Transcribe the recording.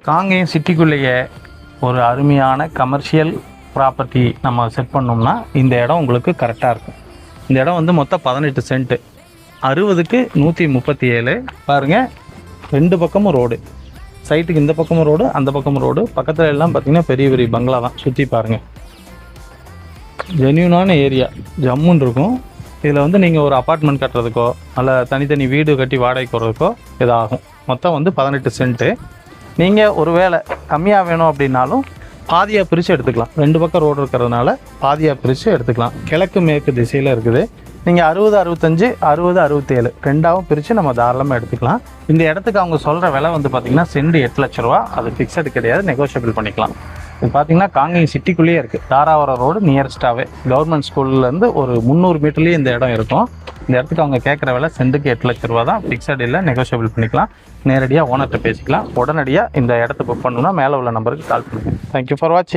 காங்கேயம் சிட்டிக்குள்ளேயே ஒரு அருமையான commercial property நம்ம செட் பண்ணோம்னா இந்த இடம் உங்களுக்கு கரெக்டாக இருக்கும். இந்த இடம் வந்து மொத்தம் 18 சென்ட்டு, 60க்கு 137. பாருங்கள், 2 பக்கமும் ரோடு, சைட்டுக்கு இந்த பக்கமும் ரோடு, அந்த பக்கமும் ரோடு. பக்கத்தில் எல்லாம் பார்த்திங்கன்னா பெரிய பெரிய பங்களா தான். சுற்றி பாருங்கள், ஜென்யூனான ஏரியா, ஜம்முன்னு இருக்கும். இதில் வந்து நீங்கள் ஒரு அப்பார்ட்மெண்ட் கட்டுறதுக்கோ அல்ல தனித்தனி வீடு கட்டி வாடகை போடுறதுக்கோ இதாகும். மொத்தம் வந்து 18 சென்ட்டு. நீங்கள் ஒரு வேளை கம்மியாக வேணும் அப்படின்னாலும் பாதியாக பிரித்து எடுத்துக்கலாம். 2 பக்கம் ரோடு இருக்கிறதுனால பாதியாக பிரித்து எடுத்துக்கலாம். கிழக்கு மேற்கு திசையில் இருக்குது. நீங்கள் 60, 65, 60, 67 ரெண்டாவும் பிரித்து நம்ம தாராளமாக எடுத்துக்கலாம். இந்த இடத்துக்கு அவங்க சொல்கிற விலை வந்து பார்த்திங்கன்னா சென்ட் 8 லட்ச ரூபா. அது ஃபிக்ஸடு கிடையாது, நெகோஷியபிள் பண்ணிக்கலாம். இது பார்த்திங்கன்னா காங்கேயம் சிட்டிக்குள்ளேயே இருக்குது. தாராவரம் ரோடு நியரஸ்ட்டாகவே கவர்மெண்ட் ஸ்கூல்லேருந்து ஒரு 300 மீட்டர்லேயே இந்த இடம் இருக்கும். இந்த இடத்துக்கு அவங்க கேட்குற விலை சென்ட்டுக்கு 8 லட்ச ரூபா தான். ஃபிக்ஸட் இல்லை, நெகோஷியபிள் பண்ணிக்கலாம். நேரடியாக ஓனர்கிட்ட பேசிக்கலாம். உடனடியாக இந்த இடத்த புக் பண்ணணும்னா மேலே உள்ள நம்பருக்கு கால் பண்ணுங்கள். தேங்க்யூ ஃபார் வாட்சிங்.